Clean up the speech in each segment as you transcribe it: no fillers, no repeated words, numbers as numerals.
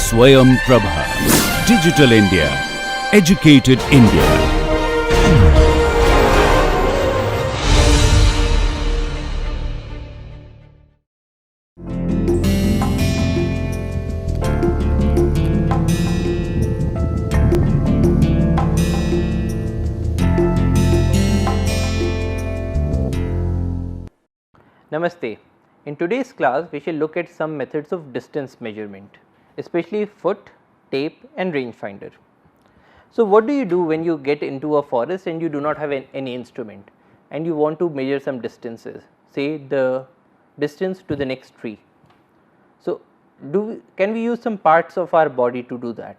Swayam Prabha. Digital India. Educated India. Namaste. In today's class, we shall look at some methods of distance measurement, especially foot, tape and rangefinder. So, what do you do when you get into a forest and you do not have any instrument and you want to measure some distances, say the distance to the next tree. So, can we use some parts of our body to do that?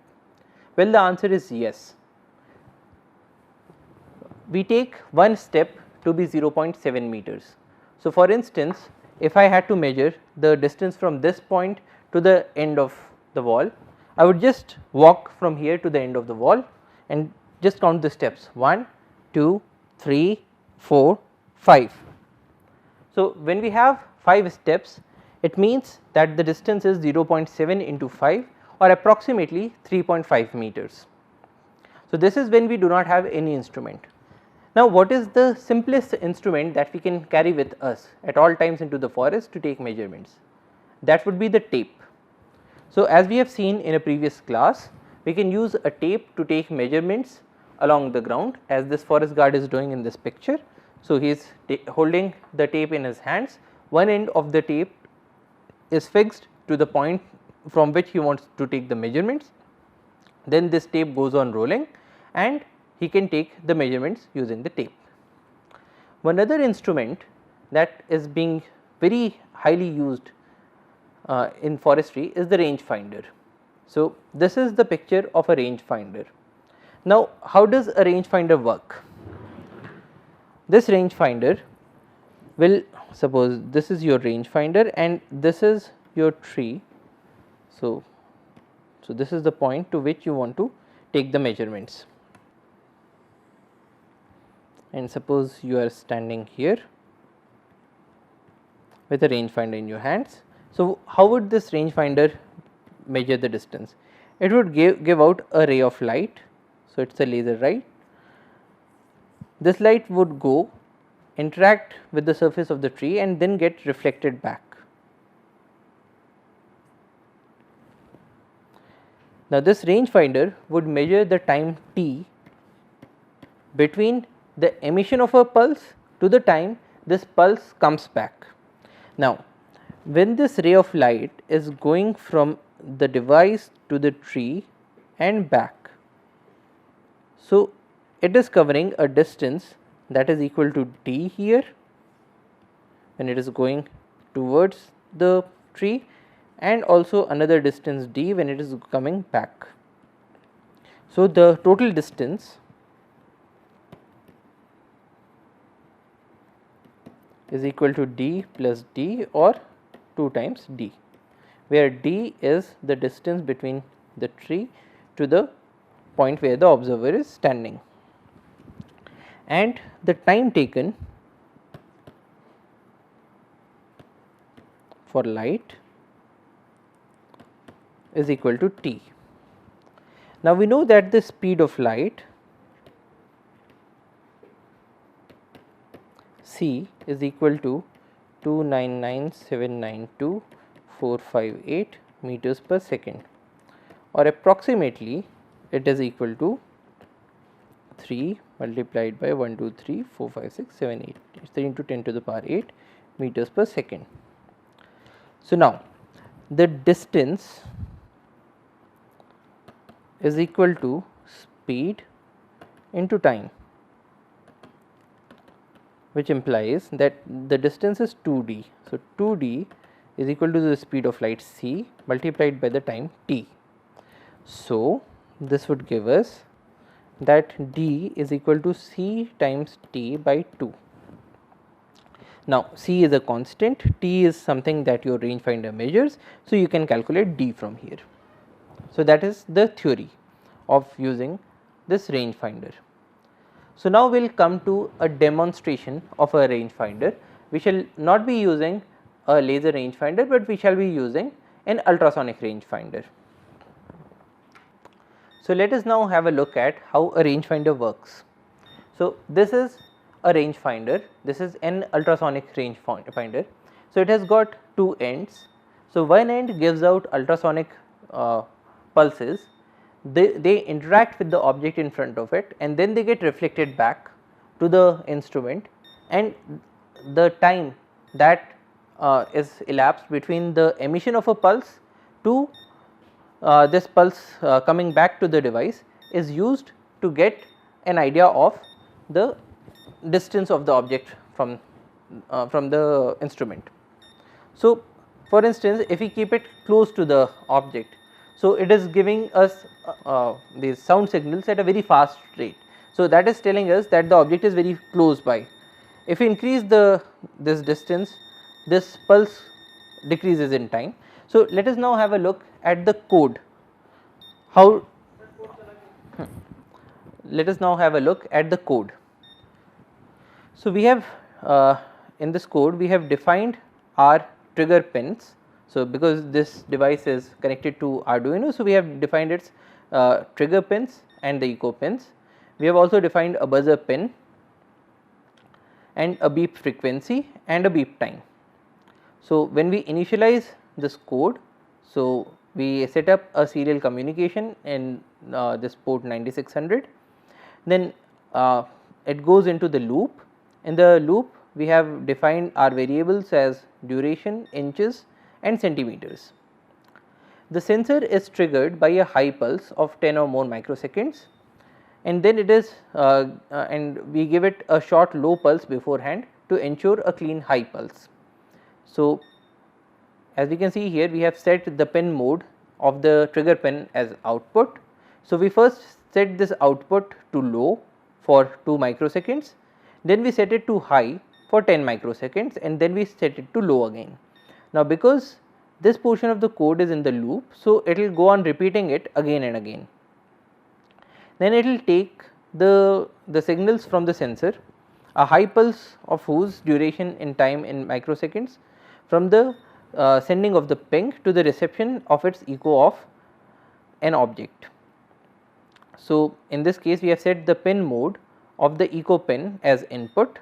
Well, the answer is yes. We take one step to be 0.7 meters. So, for instance, if I had to measure the distance from this point to the end of the wall, I would just walk from here to the end of the wall and just count the steps 1, 2, 3, 4, 5. So, when we have 5 steps, it means that the distance is 0.7 into 5 or approximately 3.5 meters. So, this is when we do not have any instrument. Now, what is the simplest instrument that we can carry with us at all times into the forest to take measurements? That would be the tape. So, as we have seen in a previous class, we can use a tape to take measurements along the ground, as this forest guard is doing in this picture. So, he is holding the tape in his hands. One end of the tape is fixed to the point from which he wants to take the measurements. Then this tape goes on rolling and he can take the measurements using the tape. One other instrument that is being very highly used in forestry is the rangefinder. So, this is the picture of a rangefinder. Now, how does a rangefinder work? This rangefinder will, suppose this is your rangefinder and this is your tree. So, this is the point to which you want to take the measurements. And suppose you are standing here with a rangefinder in your hands. So, how would this rangefinder measure the distance? It would give out a ray of light. So, it is a laser, right? This light would go interact with the surface of the tree and then get reflected back. Now, this rangefinder would measure the time t between the emission of a pulse to the time this pulse comes back. Now, when this ray of light is going from the device to the tree and back, so it is covering a distance that is equal to d here when it is going towards the tree, and also another distance d when it is coming back. So, the total distance is equal to d plus d or 2 times d, where d is the distance between the tree to the point where the observer is standing, and the time taken for light is equal to t. Now, we know that the speed of light c is equal to 299,792,458 meters per second, or approximately it is equal to 3 multiplied by 1, 2, 3, 4, 5, 6, 7, 8, 3 into 10 to the power 8 meters per second. So, now the distance is equal to speed into time, which implies that the distance is 2d. So, 2d is equal to the speed of light c multiplied by the time t. So, this would give us that d is equal to c times t by 2. Now, c is a constant, t is something that your rangefinder measures. So, you can calculate d from here. So, that is the theory of using this rangefinder. So, now we will come to a demonstration of a rangefinder. We shall not be using a laser rangefinder, but we shall be using an ultrasonic rangefinder. So, let us now have a look at how a rangefinder works. So, this is a rangefinder, this is an ultrasonic rangefinder. So, it has got two ends. So, one end gives out ultrasonic pulses, they interact with the object in front of it and then they get reflected back to the instrument, and the time that is elapsed between the emission of a pulse to this pulse coming back to the device is used to get an idea of the distance of the object from the instrument. So, for instance, if we keep it close to the object, so it is giving us these sound signals at a very fast rate. So, that is telling us that the object is very close by. If we increase this distance, this pulse decreases in time. So, let us now have a look at the code. Let us now have a look at the code. So, we have in this code we have defined our trigger pins. So, because this device is connected to Arduino, so we have defined its trigger pins and the echo pins. We have also defined a buzzer pin and a beep frequency and a beep time. So, when we initialize this code, so we set up a serial communication in this port 9600, then it goes into the loop. In the loop we have defined our variables as duration, inches and centimeters. The sensor is triggered by a high pulse of 10 or more microseconds, and then it is and we give it a short low pulse beforehand to ensure a clean high pulse. So, as we can see here, we have set the pin mode of the trigger pin as output. So, we first set this output to low for 2 microseconds, then we set it to high for 10 microseconds and then we set it to low again. Now, because this portion of the code is in the loop, so it will go on repeating it again and again. Then it will take the signals from the sensor, a high pulse of whose duration in time in microseconds, from the sending of the ping to the reception of its echo of an object. So, in this case we have set the pin mode of the echo pin as input.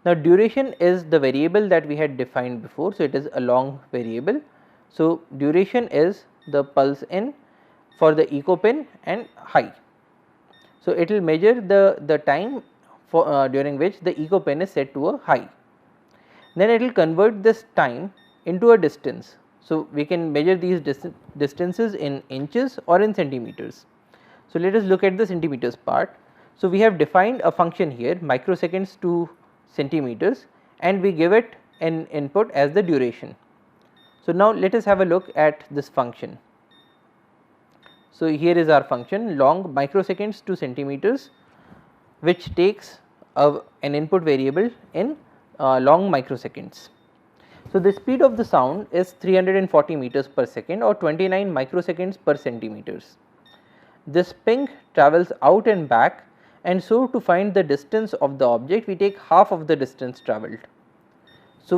Now, duration is the variable that we had defined before. So, it is a long variable. So, duration is the pulse in for the echo pin and high. So, it will measure the time for during which the echo pin is set to a high. Then it will convert this time into a distance. So, we can measure these distances in inches or in centimeters. So, let us look at the centimeters part. So, we have defined a function here, microseconds to centimeters, and we give it an input as the duration. So, now let us have a look at this function. So, here is our function long microseconds to centimeters, which takes an input variable in long microseconds. So, the speed of the sound is 340 meters per second or 29 microseconds per centimeters. This ping travels out and back, and so to find the distance of the object we take half of the distance travelled. So,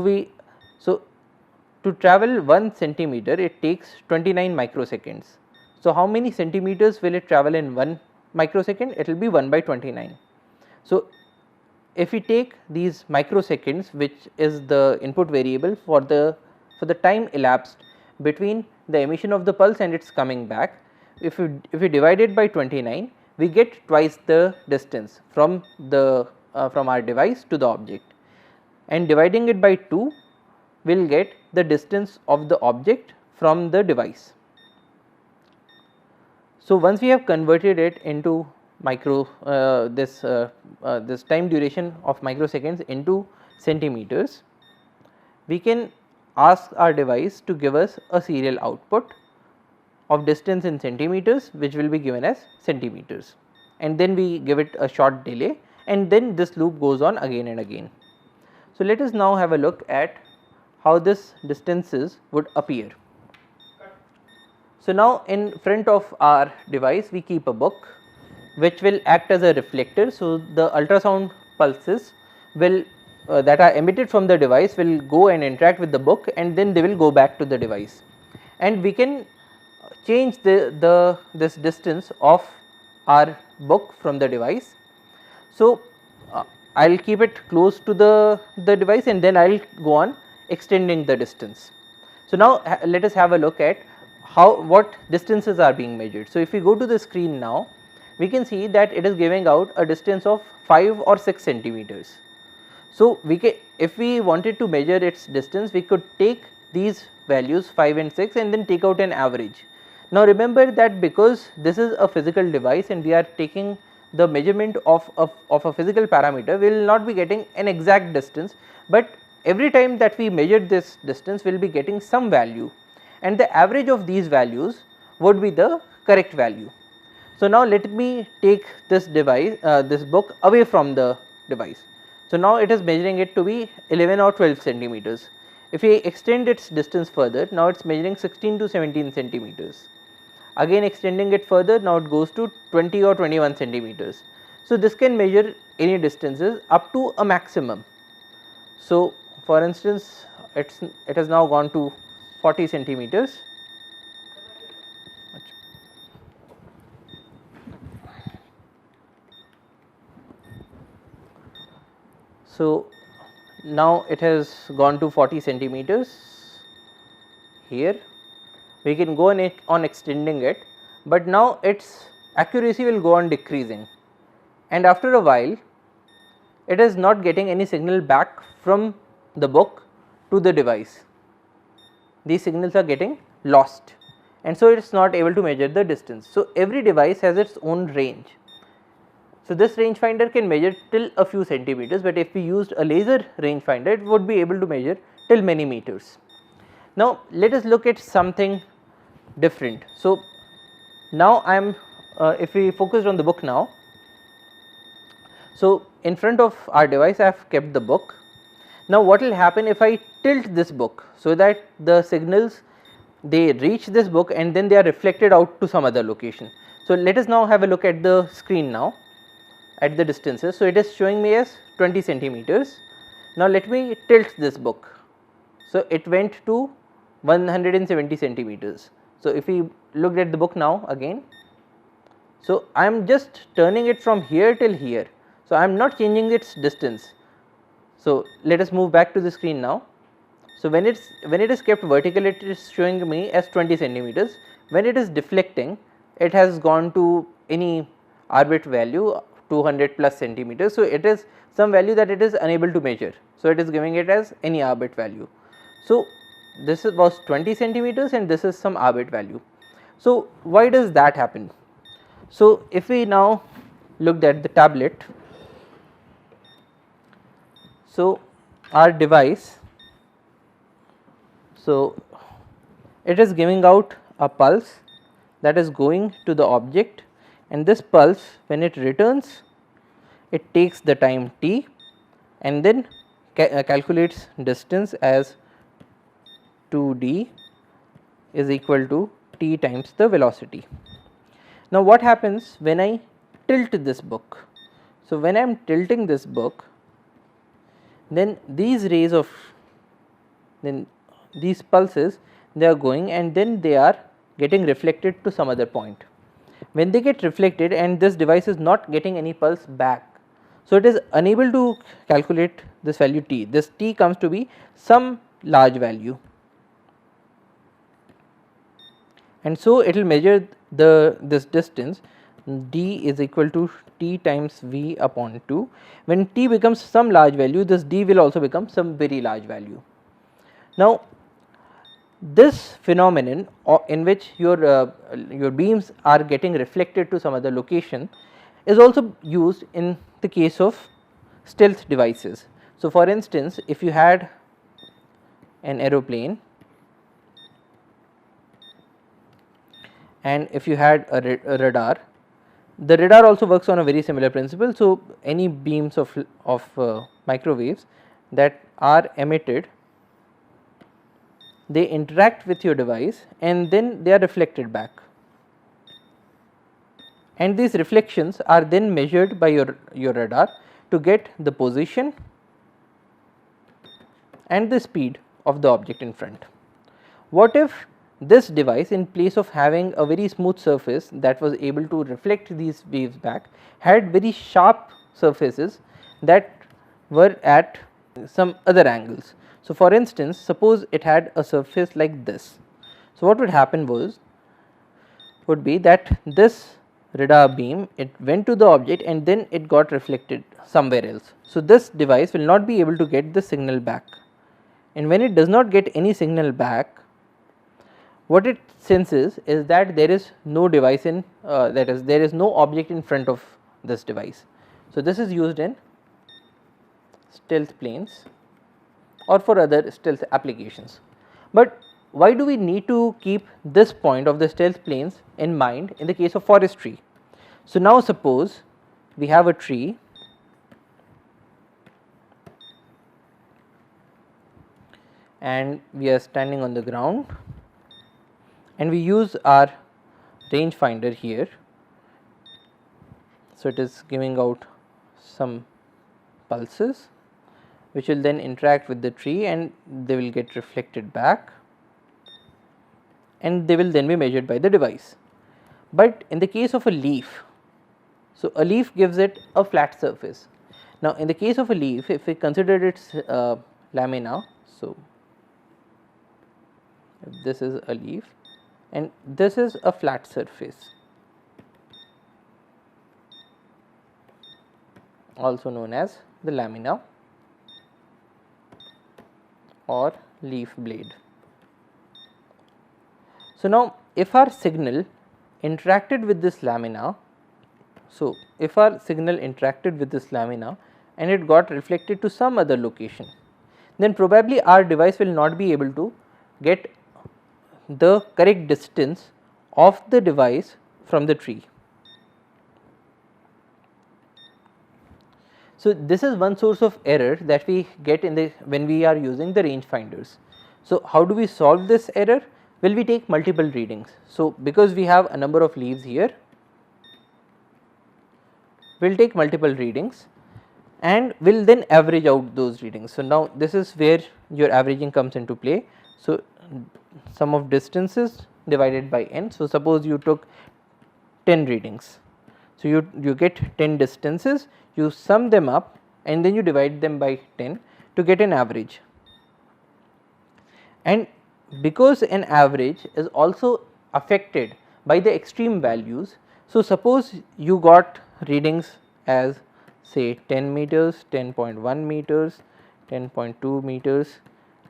to travel 1 centimeter it takes 29 microseconds. So, how many centimeters will it travel in 1 microsecond? It will be 1 by 29. So, if we take these microseconds, which is the input variable for the time elapsed between the emission of the pulse and its coming back, if we divide it by 29, we get twice the distance from our device to the object, and dividing it by 2 we will get the distance of the object from the device. So, once we have converted it into this time duration of microseconds into centimeters, we can ask our device to give us a serial output of distance in centimeters, which will be given as centimeters, and then we give it a short delay, and then this loop goes on again and again. So, let us now have a look at how this distances would appear. So, now in front of our device we keep a book which will act as a reflector. So, the ultrasound pulses will that are emitted from the device will go and interact with the book, and then they will go back to the device, and we can change this distance of our book from the device. So, I will keep it close to the device and then I will go on extending the distance. So, now let us have a look at what distances are being measured. So, if we go to the screen now, we can see that it is giving out a distance of 5 or 6 centimeters. So, if we wanted to measure its distance, we could take these values 5 and 6 and then take out an average. Now, remember that because this is a physical device and we are taking the measurement of a physical parameter, we will not be getting an exact distance, but every time that we measure this distance we will be getting some value, and the average of these values would be the correct value. So, now let me take this device, this book away from the device. So, now it is measuring it to be 11 or 12 centimeters. If we extend its distance further, now it is measuring 16 to 17 centimeters. Again extending it further, now it goes to 20 or 21 centimeters. So, this can measure any distances up to a maximum. So, for instance, it has now gone to 40 centimeters. So, now it has gone to 40 centimeters. Here we can go on extending it, but now its accuracy will go on decreasing, and after a while it is not getting any signal back from the book to the device. These signals are getting lost, and so it is not able to measure the distance. So, every device has its own range. So, this rangefinder can measure till a few centimeters, but if we used a laser rangefinder, it would be able to measure till many meters. Now, let us look at something different. So, now I am if we focus on the book now. So, in front of our device I have kept the book. Now, what will happen if I tilt this book so that the signals they reach this book and then they are reflected out to some other location. So, let us now have a look at the screen now at the distances. So, it is showing me as 20 centimeters. Now, let me tilt this book. So, it went to 170 centimeters. So, if we looked at the book now again, so I am just turning it from here till here. So, I am not changing its distance. So, let us move back to the screen now. So, when it is kept vertical, it is showing me as 20 centimeters. When it is deflecting, it has gone to any arbitrary value 200 plus centimeters. So, it is some value that it is unable to measure. So, it is giving it as any arbitrary value. So, this was 20 centimeters and this is some arbitrary value. So, why does that happen? So, if we now looked at the tablet, so our device, so it is giving out a pulse that is going to the object, and this pulse when it returns, it takes the time t and then calculates distance as 2d is equal to t times the velocity. Now, what happens when I tilt this book? So, when I am tilting this book, then these rays of these pulses, they are going and then they are getting reflected to some other point. When they get reflected and this device is not getting any pulse back, so it is unable to calculate this value t. This t comes to be some large value, and so it will measure this distance d is equal to t times v upon 2. When t becomes some large value, this d will also become some very large value. Now, this phenomenon in which your beams are getting reflected to some other location is also used in the case of stealth devices. So, for instance, if you had an aeroplane and if you had a radar, the radar also works on a very similar principle. So, any beams of microwaves that are emitted, they interact with your device and then they are reflected back, and these reflections are then measured by your radar to get the position and the speed of the object in front. What if this device, in place of having a very smooth surface that was able to reflect these waves back, had very sharp surfaces that were at some other angles. So, for instance, suppose it had a surface like this. So, what would happen would be that this radar beam, it went to the object and then it got reflected somewhere else. So, this device will not be able to get the signal back, and when it does not get any signal back, what it senses is that there is no device in that is, there is no object in front of this device. So, this is used in stealth planes or for other stealth applications. But why do we need to keep this point of the stealth planes in mind in the case of forestry? So, now suppose we have a tree and we are standing on the ground and we use our rangefinder here. So, it is giving out some pulses which will then interact with the tree and they will get reflected back and they will then be measured by the device. But in the case of a leaf, so a leaf gives it a flat surface. Now, in the case of a leaf, if we consider its lamina, so if this is a leaf and this is a flat surface, also known as the lamina or leaf blade. So, now if our signal interacted with this lamina, so if our signal interacted with this lamina and it got reflected to some other location, then probably our device will not be able to get the correct distance of the device from the tree. So, this is one source of error that we get in the when we are using the rangefinders. So, how do we solve this error? Will we take multiple readings? So, because we have a number of leaves here, we will take multiple readings and will then average out those readings. So, now this is where your averaging comes into play. So, sum of distances divided by n. So, suppose you took 10 readings. So, you get 10 distances, you sum them up and then you divide them by 10 to get an average. And because an average is also affected by the extreme values. So, suppose you got readings as say 10 meters, 10.1 meters, 10.2 meters,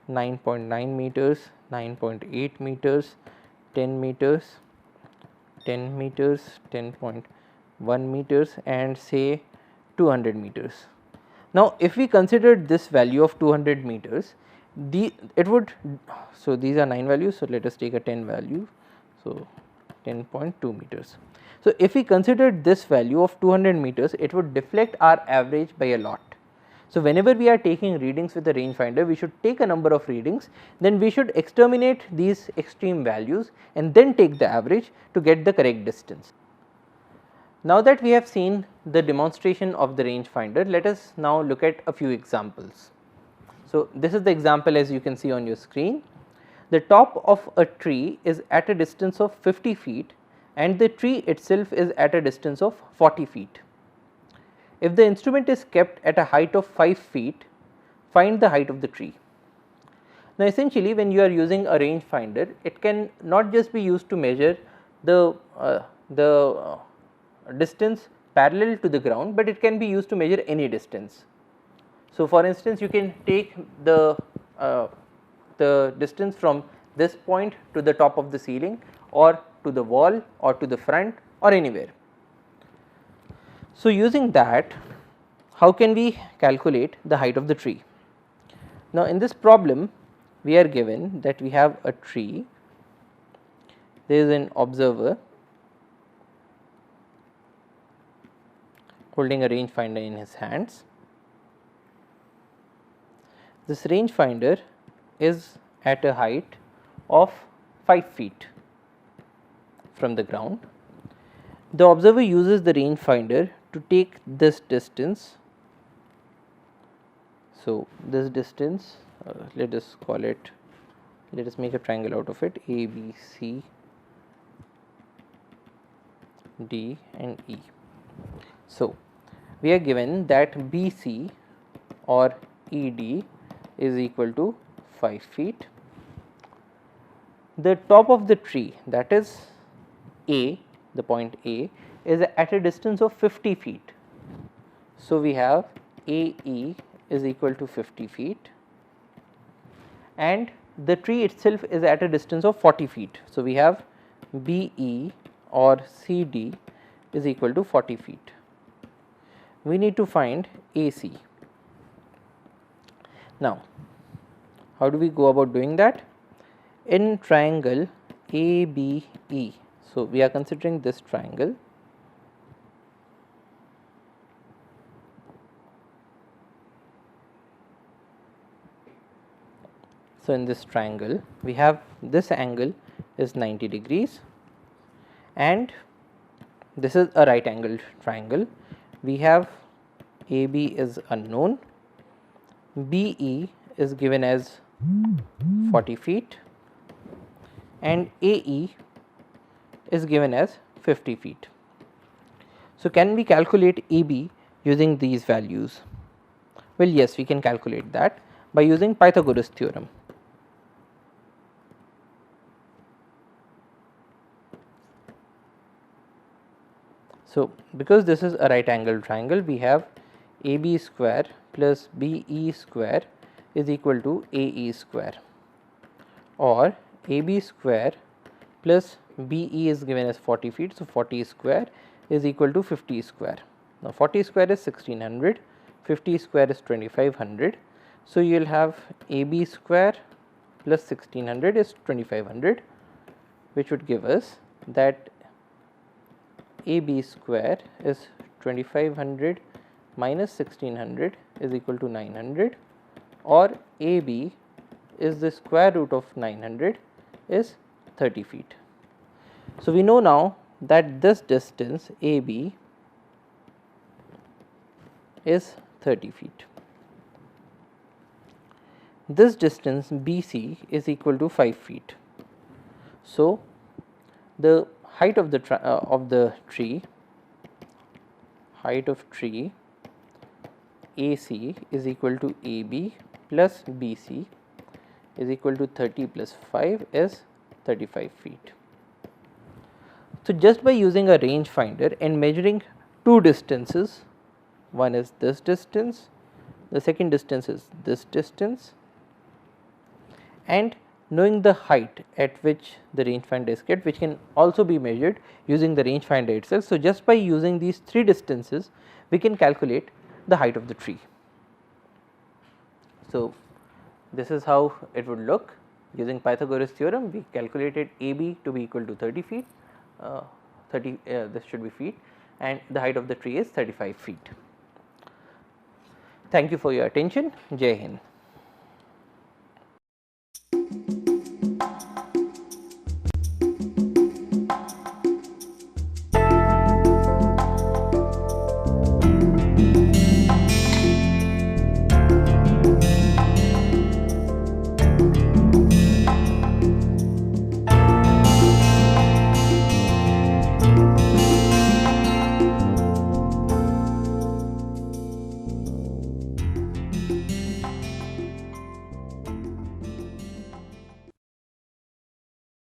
9.9 meters, 9.8 meters, 10 meters, 10 meters, 10.1 meters and say 200 meters. Now, if we considered this value of 200 meters, it would, so these are 9 values. So, let us take a 10 value. So, 10.2 meters. So, if we considered this value of 200 meters, it would deflect our average by a lot. So, whenever we are taking readings with the rangefinder, we should take a number of readings, then we should exterminate these extreme values and then take the average to get the correct distance. Now that we have seen the demonstration of the rangefinder, let us now look at a few examples. So, this is the example as you can see on your screen. The top of a tree is at a distance of 50 feet and the tree itself is at a distance of 40 feet. If the instrument is kept at a height of 5 feet, find the height of the tree. Now, essentially when you are using a rangefinder, it can not just be used to measure the distance parallel to the ground, but it can be used to measure any distance. So, for instance, you can take the distance from this point to the top of the ceiling or to the wall or to the front or anywhere. So, using that, how can we calculate the height of the tree? Now, in this problem we are given that we have a tree, there is an observer holding a rangefinder in his hands. This rangefinder is at a height of 5 feet from the ground. The observer uses the rangefinder to take this distance. So, this distance let us call it let us make a triangle out of it, A, B, C, D and E. So, we are given that BC or ED is equal to 5 feet. The top of the tree, that is A, the point A, is at a distance of 50 feet. So, we have AE is equal to 50 feet and the tree itself is at a distance of 40 feet. So, we have BE or CD is equal to 40 feet. We need to find AC. Now, how do we go about doing that? In triangle ABE, so we are considering this triangle. So, in this triangle we have this angle is 90 degrees and this is a right angled triangle. We have AB is unknown, BE is given as 40 feet and AE is given as 50 feet. So, can we calculate AB using these values? Well, yes, we can calculate that by using Pythagoras theorem. So, because this is a right angled triangle, we have AB square plus BE square is equal to AE square, or AB square plus BE is given as 40 feet. So, 40 square is equal to 50 square. Now, 40 square is 1600, 50 square is 2500. So, you will have AB square plus 1600 is 2500, which would give us that AB square is 2500 minus 1600 is equal to 900, or AB is the square root of 900 is 30 feet. So, we know now that this distance AB is 30 feet. This distance BC is equal to 5 feet. So, the height of the tree, height of tree AC is equal to AB plus BC is equal to 30 plus 5 is 35 feet. So, just by using a rangefinder and measuring two distances, one is this distance, the second distance is this distance, and knowing the height at which the rangefinder is kept, which can also be measured using the rangefinder itself. So, just by using these three distances, we can calculate the height of the tree. So, this is how it would look. Using Pythagoras theorem, we calculated AB to be equal to 30 feet, this should be feet, and the height of the tree is 35 feet. Thank you for your attention. Jai Hind.